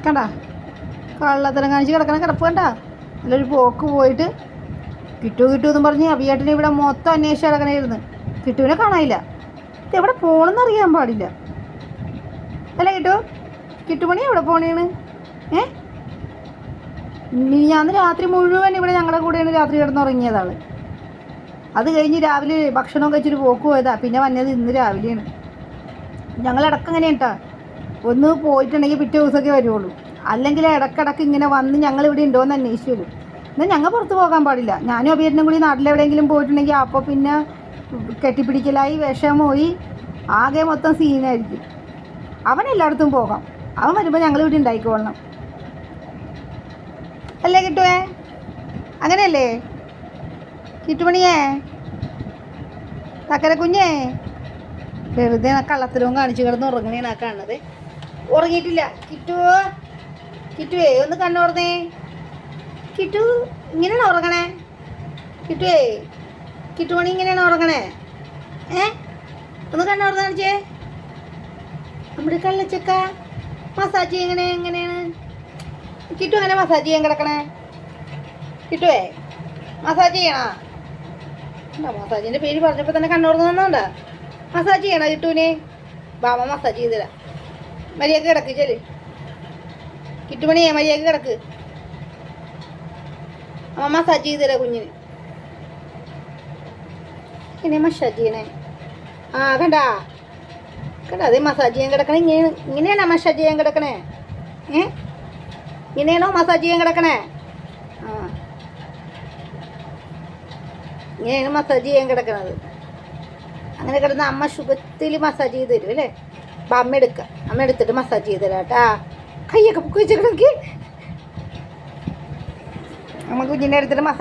കണ്ട കള്ളത്തരം കാണിച്ച് കിടക്കണ കിടപ്പ് കണ്ട. നല്ലൊരു പോക്ക് പോയിട്ട് കിട്ടുമെന്നും പറഞ്ഞ് അഭിയേട്ടനെ ഇവിടെ മൊത്തം അന്വേഷിച്ച് കിടക്കണായിരുന്നു. കിട്ടുവിനെ കാണാനില്ല. ഇത് എവിടെ പോകണമെന്ന് അറിയാൻ പാടില്ല. അല്ല കിട്ടുമണി എവിടെ പോണേണ്? ഞാൻ രാത്രി മുഴുവൻ ഇവിടെ ഞങ്ങളുടെ കൂടെയാണ് രാത്രി കിടന്നുറങ്ങിയതാണ്. അത് കഴിഞ്ഞ് രാവിലെ ഭക്ഷണം കഴിച്ചിട്ട് പോക്ക് പോയതാ. പിന്നെ വന്നത് ഇന്ന് രാവിലെയാണ്. ഞങ്ങളിടക്കങ്ങനെ കേട്ടാ, ഒന്ന് പോയിട്ടുണ്ടെങ്കിൽ പിറ്റേ ദിവസമൊക്കെ വരുള്ളൂ. അല്ലെങ്കിൽ ഇടക്കിടക്ക് ഇങ്ങനെ വന്ന് ഞങ്ങളിവിടെ ഉണ്ടോയെന്ന് അന്വേഷിച്ച് വരും. എന്നാൽ ഞങ്ങൾ പുറത്ത് പോകാൻ പാടില്ല. ഞാനും അഭിയേട്ടനും കൂടി നാട്ടിലെവിടെയെങ്കിലും പോയിട്ടുണ്ടെങ്കിൽ അപ്പോൾ പിന്നെ കെട്ടിപ്പിടിക്കലായി, വിഷമമായി, ആകെ മൊത്തം സീനായിരിക്കും. അവൻ എല്ലായിടത്തും പോകാം. അവൻ വരുമ്പോൾ ഞങ്ങളിവിടെ ഉണ്ടായിക്കോളണം. അല്ലേ കിട്ടുവേ? അങ്ങനെയല്ലേ കിട്ടുമണിയേ? തക്കര കുഞ്ഞേ വെറുതെ കള്ളത്തരവും കാണിച്ചു കിടന്ന് ഉറങ്ങണേണ് ആ കാണുന്നത്. ഉറങ്ങിയിട്ടില്ല കിട്ടുവേ ഒന്ന് കണ്ണുറന്നേ. കിട്ടു ഇങ്ങനെയാണോ ഉറങ്ങണേ? കിട്ടുമണി ഇങ്ങനെയാണോ ഉറങ്ങണേ? ഒന്ന് കണ്ണുറന്ന് കാണിച്ചേ. നമ്മുടെ കള്ളച്ചക്ക മസാജ് എങ്ങനെയാണ് കിട്ടു? അങ്ങനെ മസാജ് ചെയ്യാൻ കിടക്കണേ? കിട്ടുവേ മസാജ് ചെയ്യണോ? മസാജിൻ്റെ പേര് പറഞ്ഞപ്പോൾ തന്നെ കണ്ണുറന്ന് വന്നോണ്ടാ. മസാജ് ചെയ്യണോ കിട്ടുവിനെ? ബാമ മസാജ് ചെയ്തുതരാം. മര്യാദക്ക് കിടക്ക് ചെല്. കിട്ടുമണിയെ മര്യാദക്ക് കിടക്ക്. അമ്മ മസാജ് ചെയ്തുതരാം കുഞ്ഞിന്. ഇങ്ങനെ മസാജ് ചെയ്യണേ. കണ്ടാ അതേ മസാജ് ചെയ്യാൻ കിടക്കണേ. ഇങ്ങനെയാണോ മസാജ് ചെയ്യാൻ കിടക്കണേ? ഇങ്ങനെയാണോ മസാജ് ചെയ്യാൻ കിടക്കണേ? ഇങ്ങനെയാണ് മസാജ് ചെയ്യാൻ കിടക്കണത്. അങ്ങനെ കിടന്ന് അമ്മ സുഖത്തിൽ മസാജ് ചെയ്ത് തരും അല്ലേ? അപ്പം അമ്മ എടുത്തിട്ട് മസാജ് ചെയ്ത് തരാം കേട്ടാ. കയ്യൊക്കെ പൊക്കി വെച്ചേക്കണെങ്കിൽ അമ്മ കുഞ്ഞിൻ്റെ അടുത്തിട്ട് മസാജ്